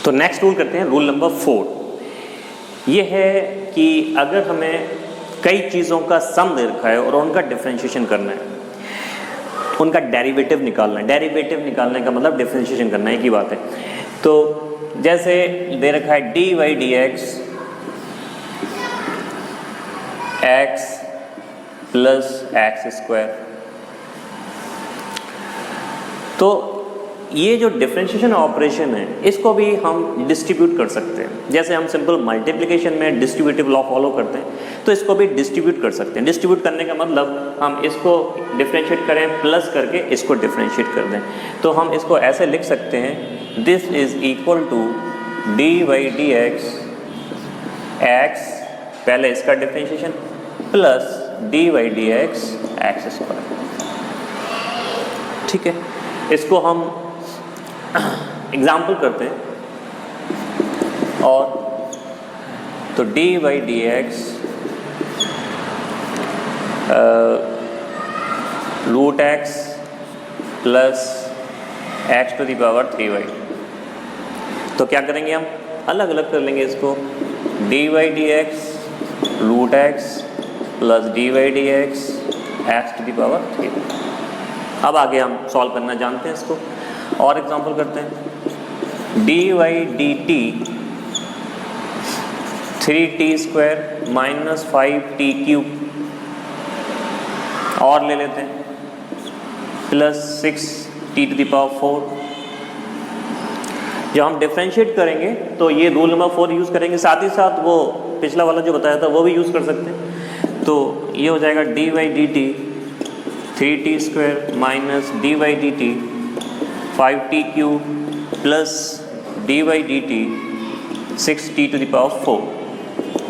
तो next rule करते हैं, रूल नंबर 4। ये है कि अगर हमें कई चीज़ों का सम दे रखा है और उनका डिफरेंशिएशन करना है, उनका डेरिवेटिव निकालना है। डेरिवेटिव निकालने का मतलब डिफरेंशिएशन करना है, एक ही बात है। तो जैसे दे रखा है dy dx x plus x square, तो ये जो डिफरेंशिएशन ऑपरेशन है इसको भी हम डिस्ट्रीब्यूट कर सकते हैं। जैसे हम सिंपल मल्टीप्लिकेशन में डिस्ट्रीब्यूटिव लॉ फॉलो करते हैं, तो इसको भी डिस्ट्रीब्यूट कर सकते हैं। डिस्ट्रीब्यूट करने का मतलब हम इसको डिफरेंशिएट करें प्लस करके इसको डिफरेंशिएट कर दें। तो हम इसको ऐसे लिख सकते हैं, this is equal to dy dx x, पहले इसका differentiation, plus dy dx x square. ठीक है, इसको हम एग्जाम्पल करते हैं। और तो dy dx root x plus x to the power 3y। तो क्या करेंगे, हम अलग अलग कर लेंगे इसको, dy dx root x plus dy dx x to the power 3y। अब आगे हम सॉल्व करना जानते हैं इसको, और एग्जांपल करते हैं, dy dt 3t square minus 5t cube, और ले लेते हैं plus 6t to the power 4। जब हम डिफरेंशिएट करेंगे तो ये रूल नंबर 4 यूज़ करेंगे, साथ ही साथ वो पिछला वाला जो बताया था वो भी यूज़ कर सकते हैं। तो ये हो जाएगा dy dt 3t square minus dy dt 5t cube plus dy dt 6t to the power 4।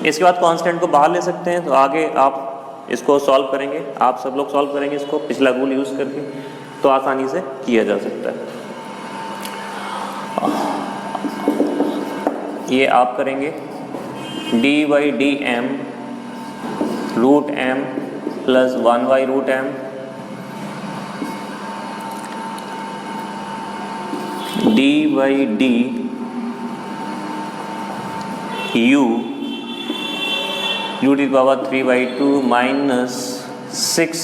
इसके बाद कांस्टेंट को बाहर ले सकते हैं। तो आगे आप इसको सॉल्व करेंगे, आप सब लोग सॉल्व करेंगे इसको पिछला रूल यूज़ करके, तो आसानी से किया जा सकता है। ये आप करेंगे dy dm root m plus 1y root m dy d u to the power 3/2 minus 6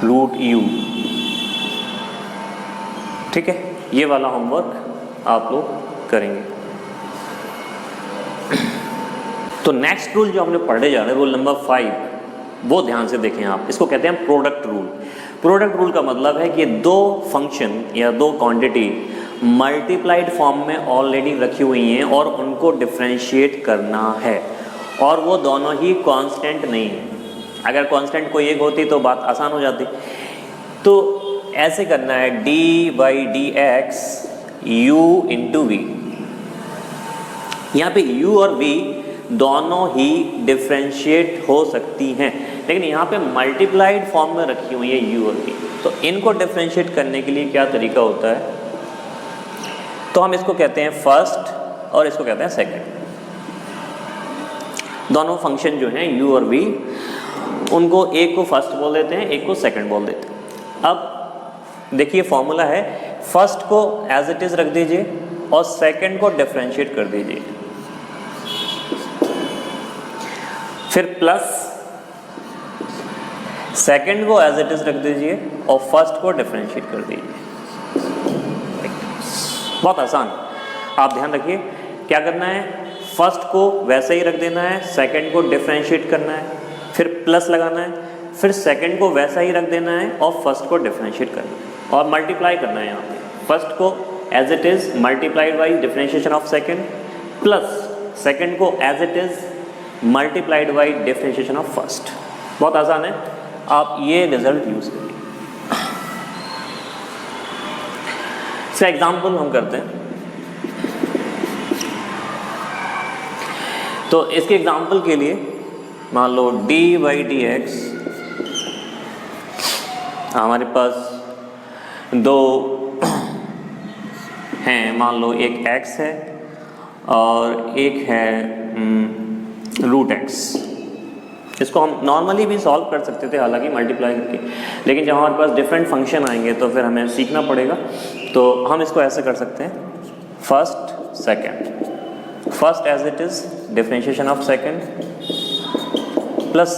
root u। ठीक है, ये वाला होमवर्क आप लोग करेंगे। तो नेक्स्ट रूल जो हमने पढ़े जा रहे हैं, रूल नंबर 5, वो ध्यान से देखें आप। इसको कहते हैं प्रोडक्ट रूल। प्रोडक्ट रूल का मतलब है कि दो फंक्शन या दो क्वांटिटी मल्टीप्लाइड फॉर्म में ऑलरेडी रखी हुई हैं और उनको डिफरेंशिएट करना है, और वो दोनों ही कांस्टेंट नहीं है। अगर कांस्टेंट कोई एक होती तो बात आसान हो जाती। तो ऐसे करना है, dy dx u into v। यहाँ पे u और v दोनों ही डिफरेंशिएट हो सकती हैं, लेकिन यहाँ पे मल्टीप्लाइड फॉर्म में रखी हुई है u और v। तो इनको डिफरेंशिएट करने के लिए क्या तरीका होता है, तो हम इसको कहते हैं फर्स्ट और इसको कहते हैं सेकंड। दोनों फंक्शन जो हैं u और v, उनको एक को फर्स्ट बोल देते हैं, एक को सेकंड बोल देते हैं। अब देखिए फॉर्मूला है, फर्स्ट को एज इट इज रख दीजिए और सेकंड को डिफरेंशिएट कर दीजिए, फिर प्लस सेकंड को एज इट इज रख दीजिए और फर्स्ट को डिफरेंशिएट कर दीजिए। बहुत आसान, आप ध्यान रखिए क्या करना है, फर्स्ट को वैसे ही रख देना है, सेकंड को डिफरेंशिएट करना है, फिर प्लस लगाना है, फिर सेकंड को वैसा ही रख देना है और फर्स्ट को डिफरेंशिएट करना है और मल्टीप्लाई करना है। यहाँ पे फर्स्ट को as it is multiplied by differentiation of second, plus second को as it is multiplied by differentiation of first. बहुत आसान है, आप ये रिजल्ट यूज करिए। इसका एग्जाम्पल हम करते हैं। तो इसके एग्जाम्पल के लिए मान लो dy dx, हमारे पास दो हैं, मान लो एक x है और एक है रूट x। इसको हम नॉर्मली भी सॉल्व कर सकते थे हालांकि मल्टीप्लाई करके, लेकिन जब हमारे पास डिफरेंट फंक्शन आएंगे तो फिर हमें सीखना पड़ेगा। तो हम इसको ऐसे कर सकते हैं, first second, first as it is differentiation of second plus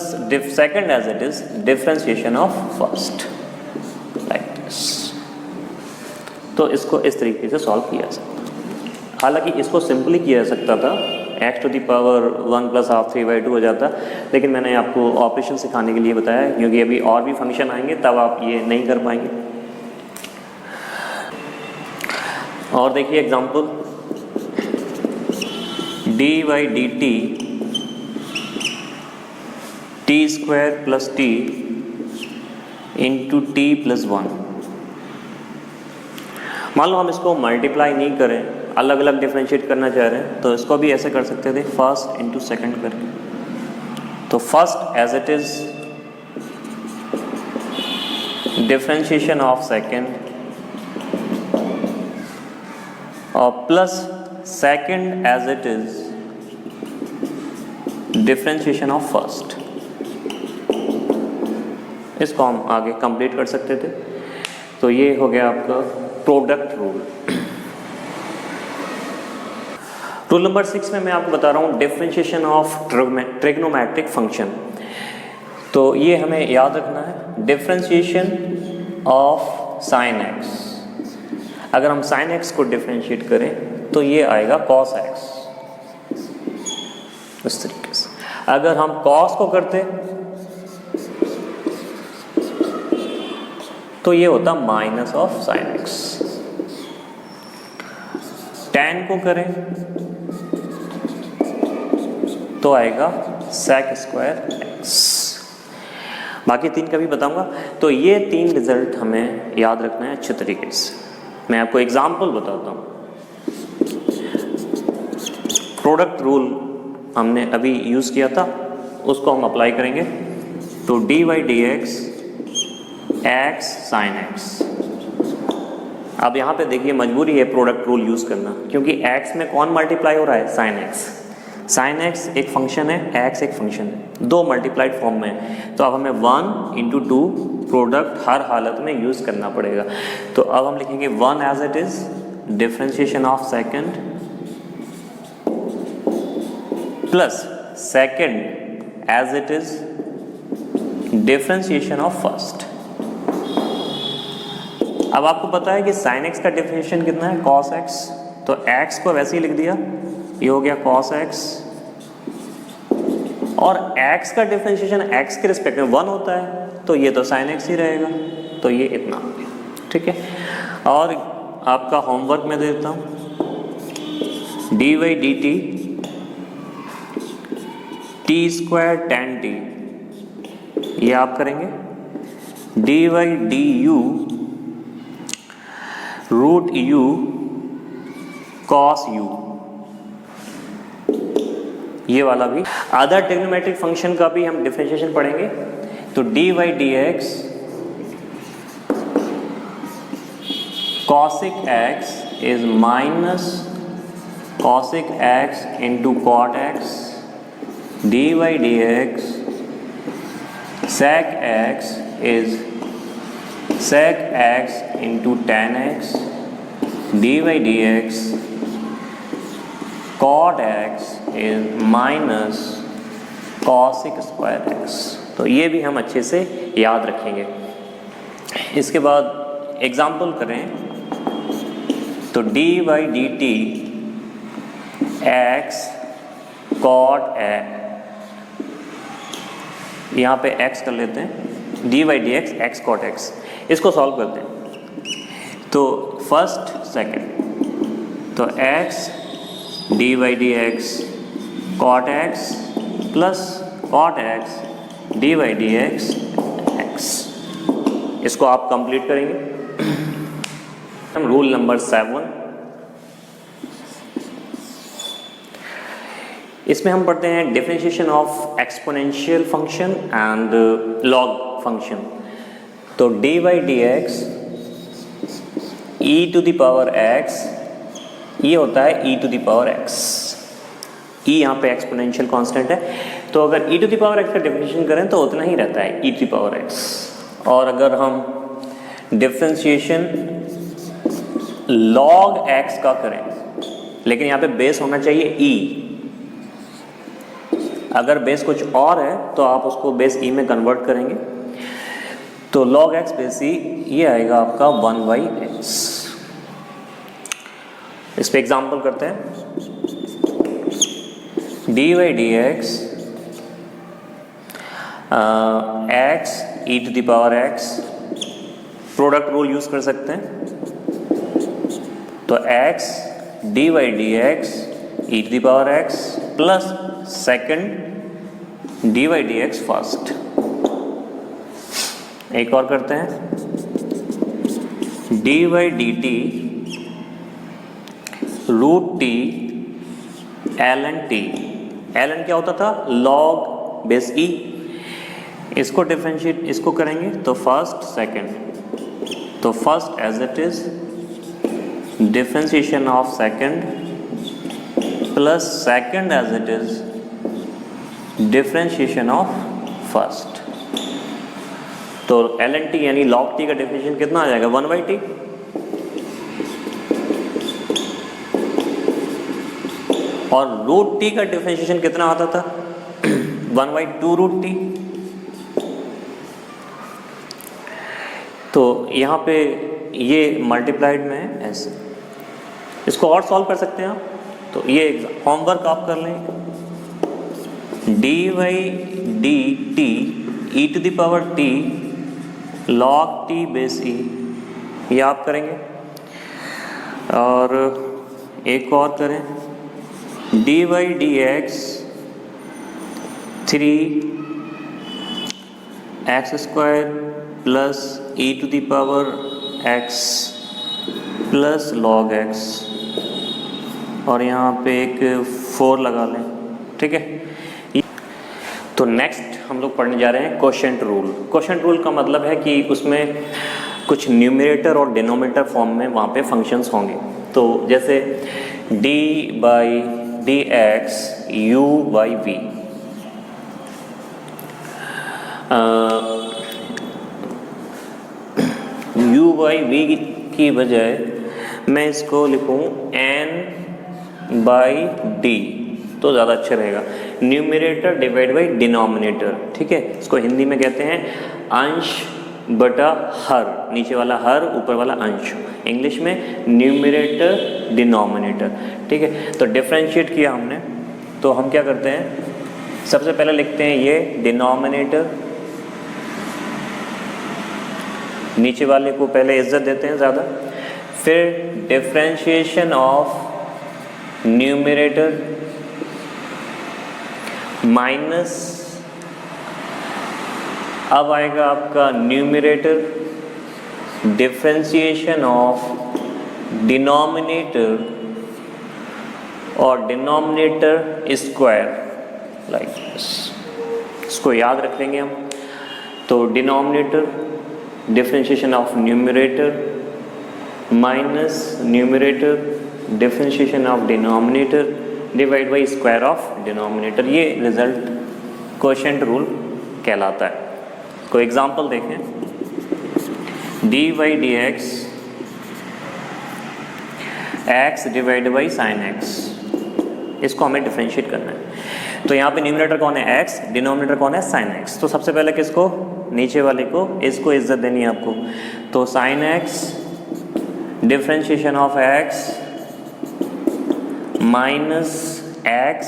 second as it is differentiation of first, like this. तो इसको इस तरीके से सॉल्व किया जा सकता है। हालांकि इसको सिंपली किया जा सकता था, x to the power 1 plus half 3/2 हो जाता, लेकिन मैंने आपको ऑपरेशन सिखाने के लिए बताया, क्योंकि अभी और भी फंक्शन आएंगे तब आप ये नहीं कर पाएंगे। और देखिए example, dy/dt t² plus t into t plus 1। मान लो हम इसको मल्टीप्लाई नहीं करें, अलग अलग डिफरेंशिएट करना चाह रहे हैं, तो इसको भी ऐसे कर सकते थे, फर्स्ट इंटू सेकेंड करके। तो first as it is differentiation of second और plus second as it is differentiation of first. इसको हम आगे कंप्लीट कर सकते थे। तो ये हो गया आपका प्रोडक्ट रूल। रूल नंबर 6 में मैं आपको बता रहा हूँ डिफरेंशिएशन ऑफ ट्रिग्नोमेट्रिक फंक्शन। तो ये हमें याद रखना है, डिफरेंशिएशन ऑफ साइन एक्स। अगर हम साइन एक्स को डिफरेंशिएट करें तो ये आएगा कॉस एक्स, इस तरीके से। अगर हम कॉस को करते तो ये होता minus of sine x. tan को करें तो आएगा sec स्क्वायर एक्स। बाकी तीन का भी बताऊंगा। तो ये तीन रिजल्ट हमें याद रखना है अच्छे तरीके से। मैं आपको एग्जांपल बताता हूँ। प्रोडक्ट रूल हमने अभी यूज़ किया था, उसको हम अप्लाई करेंगे। तो dy/dx x sin x। अब यहाँ पे देखिए मजबूरी है प्रोडक्ट रूल यूज़ करना, क्योंकि x में कौन मल्टीप्लाई हो रहा है, sin x। sin x एक फंक्शन है, x एक फंक्शन है, दो मल्टीप्लाइड फॉर्म में है। तो अब हमें 1 × 2 प्रोडक्ट हर हालत में यूज़ करना पड़ेगा। तो अब हम लिखेंगे 1 as it is differentiation of second plus second as it is differentiation of first. अब आपको पता है कि sin x का डिफरेंशिएशन कितना है, cos x। तो x को वैसे ही लिख दिया, ये हो गया cos x, और x का डिफरेंशिएशन x के रिस्पेक्ट में 1 होता है, तो ये तो sin x ही रहेगा। तो ये इतना हो गया, ठीक है। और आपका होमवर्क में देता हूँ, dy/dt t² tan t, ये आप करेंगे। dy/du √u cos u, ये वाला भी। अदर ट्रिग्नोमेट्रिक फंक्शन का भी हम डिफरेंशिएशन पढ़ेंगे। तो dy/dx cosic x is minus cosic x into cot x। dy/dx sec x is sec x into tan x। dy/dx cot x is minus cosic square x। तो ये भी हम अच्छे से याद रखेंगे। इसके बाद एग्जाम्पल करें तो dy/dt x cot x, यहाँ पे x कर लेते हैं, dy/dx x cot x। इसको सॉल्व करते हैं। तो फर्स्ट सेकंड, तो x dy/dx cot x plus cot x dy/dx x। इसको आप कंप्लीट करेंगे। हम रूल नंबर 7, इसमें हम पढ़ते हैं differentiation of exponential function and log function. तो dy/dx e⁻x, ये होता है e⁻x। e यहाँ पे एक्सपोनेंशियल कांस्टेंट है, तो अगर e⁻x का डिफरेंशिएशन करें तो उतना ही रहता है e⁻x। और अगर हम डिफरेंशिएशन log x का करें, लेकिन यहाँ पे बेस होना चाहिए ई। अगर बेस कुछ और है तो आप उसको बेस ई में कन्वर्ट करेंगे, तो log x बेस ई ये आएगा आपका 1/x। इस पे एग्जाम्पल करते हैं। dy/dx x e⁻x, product rule use कर सकते हैं। तो x dy/dx e⁻x plus second dy/dx first. एक और करते हैं, dy/dt √t ln t। ln क्या होता था? log base e। इसको डिफरेंशिएट इसको करेंगे तो फर्स्ट सेकेंड, तो first as it is differentiation of second plus second as it is differentiation of first. तो ln t यानी log t का डिफरेंशिएशन कितना आ जाएगा? 1/t। और √t का डिफरेंशिएशन कितना आता था? 1/2√t। तो यहाँ पे ये मल्टीप्लाइड में है ऐसे। इसको और सॉल्व कर सकते हैं आप। तो ये होमवर्क आप कर लें। dy/dt e⁻t log t base e, ये आप करेंगे। और एक और करें, dy/dx 3x² plus e⁻x plus log x, और यहाँ पे एक 4 लगा लें, ठीक है। तो नेक्स्ट हम लोग पढ़ने जा रहे हैं क्वोशिएंट रूल। क्वोशिएंट रूल का मतलब है कि उसमें कुछ न्यूमरेटर और डिनोमिनेटर फॉर्म में वहाँ पे फंक्शंस होंगे। तो जैसे d/dx u/v, u/v की बजाय मैं इसको लिखूँ n/d तो ज़्यादा अच्छा रहेगा। न्यूमरेटर डिवाइड बाई डिनोमिनेटर, ठीक है। इसको हिंदी में कहते हैं अंश बटा हर, नीचे वाला हर ऊपर वाला अंश। इंग्लिश में न्यूमरेटर डिनोमिनेटर, ठीक है। तो डिफरेंशिएट किया हमने, तो हम क्या करते हैं, सबसे पहले लिखते हैं ये डिनोमिनेटर, नीचे वाले को पहले इज्जत देते हैं ज़्यादा, फिर डिफरेंशिएशन ऑफ न्यूमरेटर माइनस, अब आएगा आपका न्यूमरेटर डिफरेंशिएशन ऑफ डिनोमिनेटर और डिनोमिनेटर स्क्वायर, लाइक दिस। इसको याद रख लेंगे हम। तो denominator differentiation of numerator minus numerator differentiation of denominator divide by square of denominator, ये रिजल्ट क्वोशिएंट रूल कहलाता है। कोई एग्जांपल देखें, dy/dx x divide by sine x, इसको हमें डिफरेंशिएट करना है। तो यहाँ पे न्यूमरेटर कौन है? x, डिनोमिनेटर कौन है? Sine x। तो सबसे पहले किसको? नीचे वाले को, इसको इज्जत देनी है आपको। तो sine x differentiation of x minus x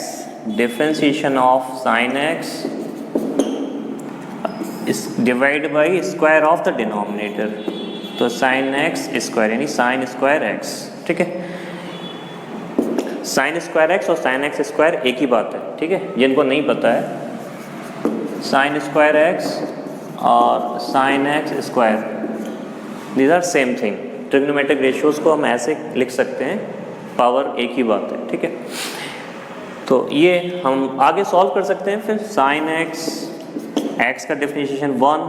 differentiation of sine x divide by square of the denominator. तो साइन x स्क्वायर यानी साइन स्क्वायर x, ठीक है। साइन स्क्वायर x और साइन x स्क्वायर एक ही बात है, ठीक है। जिनको नहीं पता है, साइन स्क्वायर x और sine x square these are same thing. Trigonometric ratios को हम ऐसे लिख सकते हैं, पावर एक ही बात है, ठीक है। तो ये हम आगे सॉल्व कर सकते हैं। फिर साइन x का differentiation 1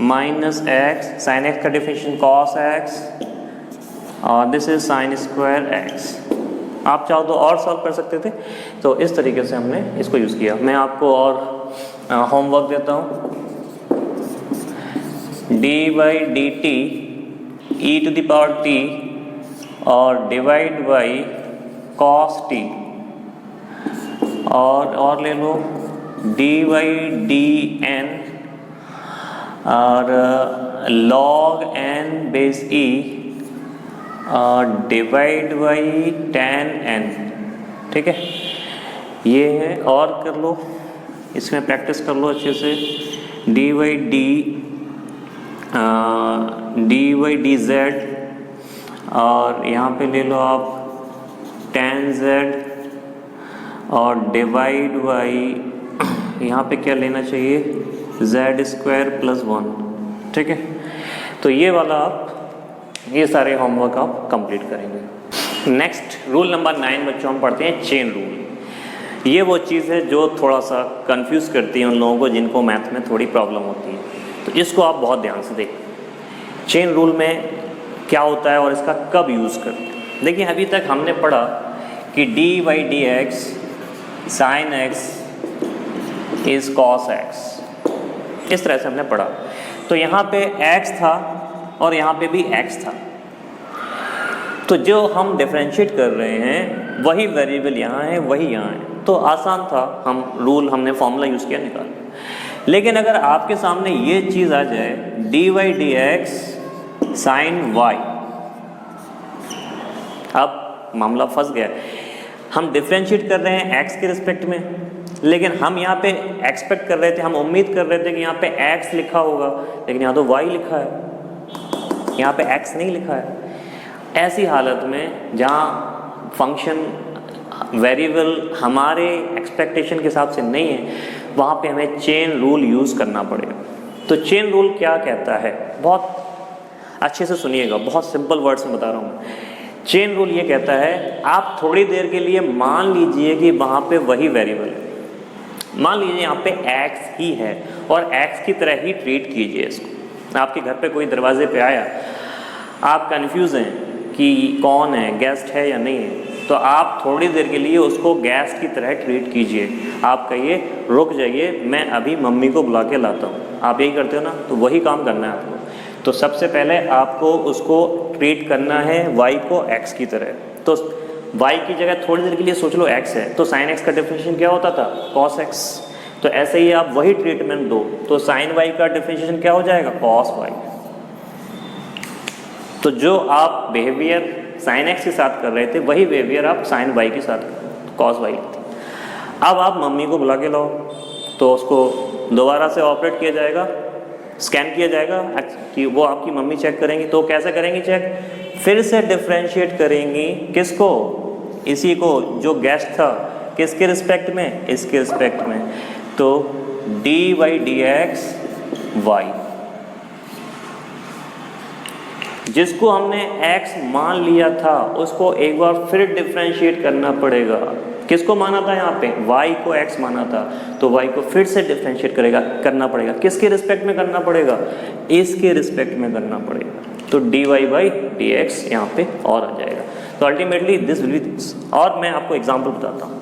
minus x, sine x का डिफरेंशिएशन cos x, और this is sine square x। आप चाहो तो और सॉल्व कर सकते थे। तो इस तरीके से हमने इसको यूज़ किया। मैं आपको और होमवर्क देता हूँ। dy/dt e⁻t और डिवाइड बाई कॉस टी, और ले लो डी वाई डी एन और log n base E divide by tan n, ठीक है। ये है, और कर लो इसमें प्रैक्टिस कर लो अच्छे से, डी वाई डी जेड और यहाँ पे ले लो आप tan z और डिवाइड बाई यहाँ पे क्या लेना चाहिए z स्क्वायर प्लस 1, ठीक है। तो ये वाला आप ये सारे होमवर्क आप कंप्लीट करेंगे। नेक्स्ट रूल नंबर 9 बच्चों हम पढ़ते हैं चेन रूल। ये वो चीज़ है जो थोड़ा सा कंफ्यूज करती है उन लोगों को जिनको मैथ में थोड़ी प्रॉब्लम होती है, तो इसको आप बहुत ध्यान से देखें। चेन रूल में क्या होता है और इसका कब यूज़ करते हैं। देखिए अभी तक हमने पढ़ा कि d y d x sine x is cos x, इस तरह से हमने पढ़ा। तो यहाँ पे x था और यहाँ पे भी x था, तो जो हम डिफरेंशिएट कर रहे हैं वही वेरिएबल यहाँ है वही यहाँ है, तो आसान था, हमने फॉर्मूला यूज़ किया निकाल। लेकिन अगर आपके सामने ये चीज़ आ जाए d y d x sine y, अब मामला फंस गया। हम डिफरेंशिएट कर रहे हैं x के रिस्पेक्ट में, लेकिन हम यहाँ पे एक्सपेक्ट कर रहे थे, हम उम्मीद कर रहे थे कि यहाँ पे x लिखा होगा, लेकिन यहाँ तो y लिखा है, यहाँ पे x नहीं लिखा है। ऐसी हालत में जहाँ फंक्शन वेरिएबल हमारे एक्सपेक्टेशन के हिसाब से नहीं है, वहाँ पे हमें चेन रूल यूज़ करना पड़ेगा। तो चेन रूल क्या कहता है, बहुत अच्छे से सुनिएगा, बहुत सिंपल वर्ड्स में बता रहा हूँ। चेन रूल ये कहता है आप थोड़ी देर के लिए मान लीजिए कि वहाँ पे वही वेरिएबल है, मान लीजिए यहाँ पे x ही है और x की तरह ही ट्रीट कीजिए इसको। आपके घर पे कोई दरवाजे पे आया, आप कंफ्यूज हैं कि कौन है, गेस्ट है या नहीं है, तो आप थोड़ी देर के लिए उसको गेस्ट की तरह ट्रीट कीजिए। आप कहिए रुक जाइए मैं अभी मम्मी को बुला के लाता हूँ, आप यही करते हो ना, तो वही काम करना है आपको। तो सबसे पहले आपको उसको ट्रीट करना है y को x की तरह। तो y की जगह थोड़ी देर के लिए सोच लो x है, तो sin x का डिफरेंशिएशन क्या होता था, cos x। तो ऐसे ही आप वही ट्रीटमेंट दो, तो sin y का डिफरेंशिएशन क्या हो जाएगा, cos y। तो जो आप बिहेवियर sin x के साथ कर रहे थे वही बिहेवियर आप sin y के साथ cos y लेते। अब आप मम्मी को बुला के लाओ, तो उसको दोबारा से ऑपरेट किया जाएगा, स्कैन किया जाएगा कि वो आपकी मम्मी चेक करेंगी। तो कैसे करेंगी चेक, फिर से डिफरेंशिएट करेंगी किसको, इसी को जो गेस्ट था, किसके रिस्पेक्ट में, इसके रिस्पेक्ट में। तो d y d x y, जिसको हमने x मान लिया था उसको एक बार फिर डिफरेंशिएट करना पड़ेगा। किसको माना था, यहाँ पे y को x माना था, तो y को फिर से डिफरेंशिएट करना पड़ेगा। किसके रिस्पेक्ट में करना पड़ेगा, इसके रिस्पेक्ट में करना पड़ेगा। तो dy बाई डी एक्स यहाँ पे और आ जाएगा। तो ultimately this will be this. और मैं आपको एग्जांपल बताता हूँ,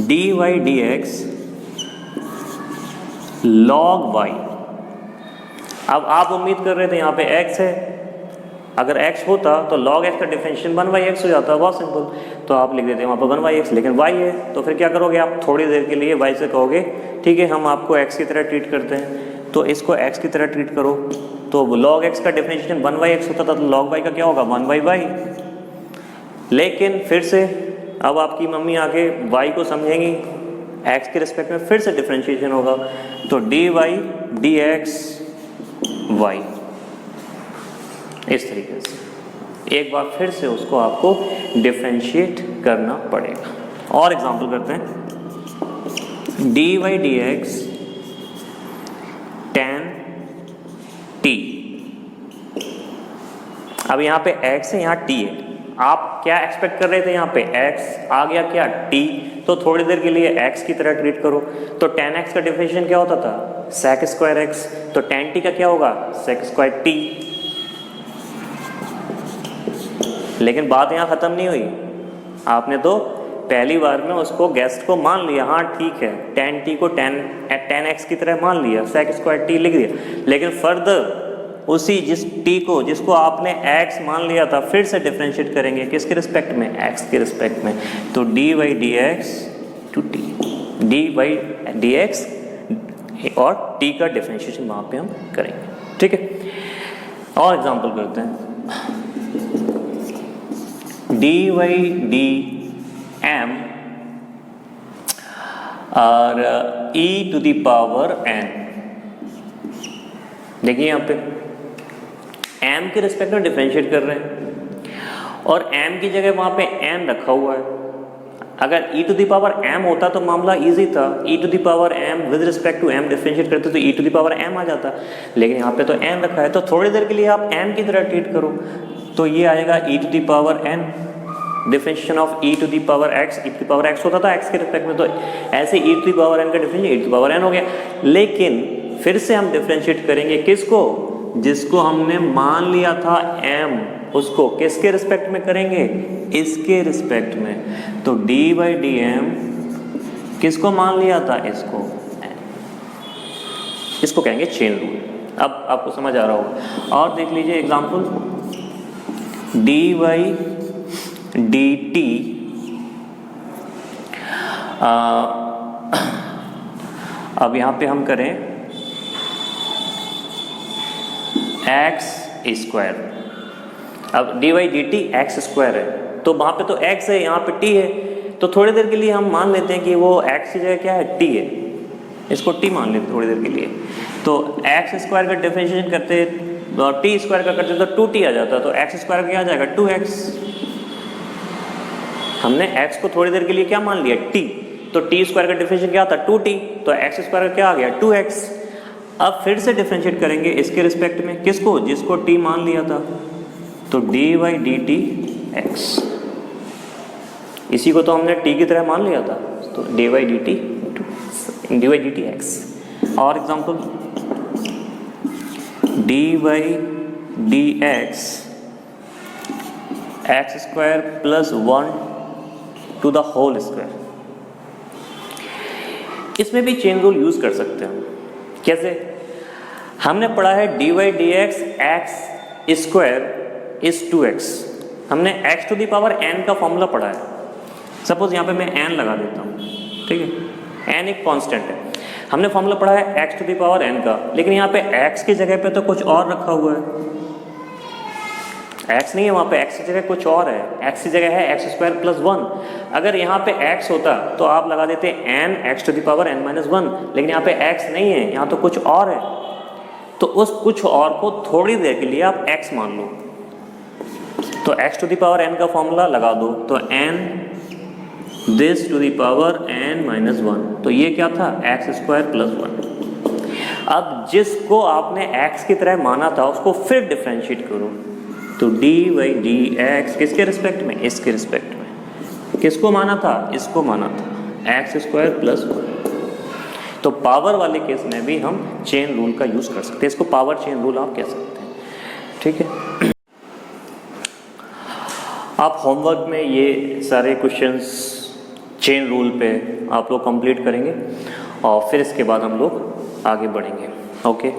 dy by D x log y। अब आप उम्मीद कर रहे थे यहाँ पे x है, अगर x होता तो log x का डिफरेंशिएशन 1/x हो जाता, बहुत सिंपल। तो आप लिख देते हैं वहाँ पर 1/x, लेकिन y है, तो फिर क्या करोगे आप, थोड़ी देर के लिए y से कहोगे ठीक है हम आपको x की तरह ट्रीट करते हैं, तो इसको x की तरह ट्रीट करो। तो log x का डिफरेंशिएशन 1/x होता था, तो log y का क्या होगा, 1/y। लेकिन फिर से अब आपकी मम्मी आके y को समझेंगी, x के रिस्पेक्ट में फिर से डिफरेंशिएशन होगा, तो d y d x y. इस तरीके से एक बार फिर से उसको आपको डिफरेंशिएट करना पड़ेगा। और एग्जांपल करते हैं, d y d x tan t. अब यहाँ पे x है, यहाँ t है। आप क्या एक्सपेक्ट कर रहे थे, यहाँ पे x आ गया क्या, t, तो थोड़ी देर के लिए x की तरह ट्रीट करो। तो tan x का डिफरेंशिएशन क्या होता था, sec स्क्वायर x, तो tan t का क्या होगा, sec स्क्वायर t। लेकिन बात यहाँ ख़त्म नहीं हुई, आपने तो पहली बार में उसको गेस्ट को मान लिया, हाँ ठीक है, tan t को tan x की तरह मान लिया, sec स्क्वायर t लिख दिया। लेकिन फर्दर उसी जिस t को जिसको आपने x मान लिया था फिर से डिफरेंशिएट करेंगे किसके रिस्पेक्ट में, x के रिस्पेक्ट में। तो dy dx to t, dy dx और t का डिफरेंशिएशन वहाँ पे हम करेंगे, ठीक है। और एग्जांपल करते हैं, dy dm और e to the power n। देखिए यहाँ पे m के रिस्पेक्ट में डिफरेंशिएट कर रहे हैं और m की जगह वहाँ पे n रखा हुआ है। अगर e to the power m होता तो मामला इजी था, e to the power m with respect to m differentiate करते तो e to the power m आ जाता, लेकिन यहाँ पे तो n रखा है। तो थोड़ी देर के लिए आप m की तरह ट्रीट करो, तो ये आएगा e to the power n, differentiation of e to the power x, e to the power x होता था x के रिस्पेक्ट में, तो ऐसे e to the power n का differentiation e to the power n हो गया। लेकिन फिर से हम डिफरेंशिएट करेंगे किसको, जिसको हमने मान लिया था m, उसको किसके रिस्पेक्ट में करेंगे, इसके रिस्पेक्ट में। तो dy dm किसको मान लिया था, इसको, इसको कहेंगे चेन रूल। अब आपको समझ आ रहा होगा। और देख लीजिए एग्जांपल, dy dt अब यहाँ पे हम करें x स्क्वायर। अब dy dt x स्क्वायर है, तो वहाँ पे तो x है, यहाँ पे t है, तो थोड़ी देर के लिए हम मान लेते हैं कि वो x की जगह क्या है, t है, इसको t मान लेते थोड़ी देर के लिए। तो x स्क्वायर का डिफरेंशिएशन करते और t स्क्वायर का करते तो 2t आ जाता, तो x स्क्वायर का क्या आ जाएगा 2x। हमने x को थोड़ी देर के लिए क्या मान लिया, t, तो t स्क्वायर का डिफरेंशिएशन क्या था 2t, तो x स्क्वायर का क्या आ गया 2x। अब फिर से डिफरेंशिएट करेंगे इसके रिस्पेक्ट में किसको, जिसको t मान लिया था, तो dy dt x, इसी को तो हमने t की तरह मान लिया था, तो dy dt x। और example, dy dx x square plus 1 to the whole square. इसमें भी चेन रूल यूज कर सकते हैं। कैसे, हमने पढ़ा है dy dx x square is 2x, हमने x to the power n का फॉर्मूला पढ़ा है। सपोज यहाँ पे मैं n लगा देता हूँ, ठीक है, n एक कांस्टेंट है, हमने फॉर्मूला पढ़ा है x to the power n का, लेकिन यहाँ पे x की जगह पे तो कुछ और रखा हुआ है, x नहीं है वहाँ पे, x की जगह कुछ और है, x की जगह है x स्क्वायर प्लस 1। अगर यहाँ पे x होता तो आप लगा देते n x to the power n minus 1, लेकिन यहाँ पे x नहीं है, यहाँ तो कुछ और है, तो उस कुछ और को थोड़ी देर के लिए आप x मान लो। तो x to the power n का फॉर्मूला लगा दो, तो n this to the power n minus 1, तो ये क्या था x स्क्वायर प्लस 1। अब जिसको आपने x की तरह माना था उसको फिर डिफरेंशिएट करो, तो dy dx किसके रिस्पेक्ट में, इसके रिस्पेक्ट में। किसको माना था, इसको माना था, x स्क्वायर प्लस 1। तो पावर वाले केस में भी हम चेन रूल का यूज कर सकते हैं, इसको पावर चेन रूल आप कह सकते हैं, ठीक है। आप होमवर्क में ये सारे क्वेश्चंस चेन रूल पे आप लोग कंप्लीट करेंगे और फिर इसके बाद हम लोग आगे बढ़ेंगे, ओके।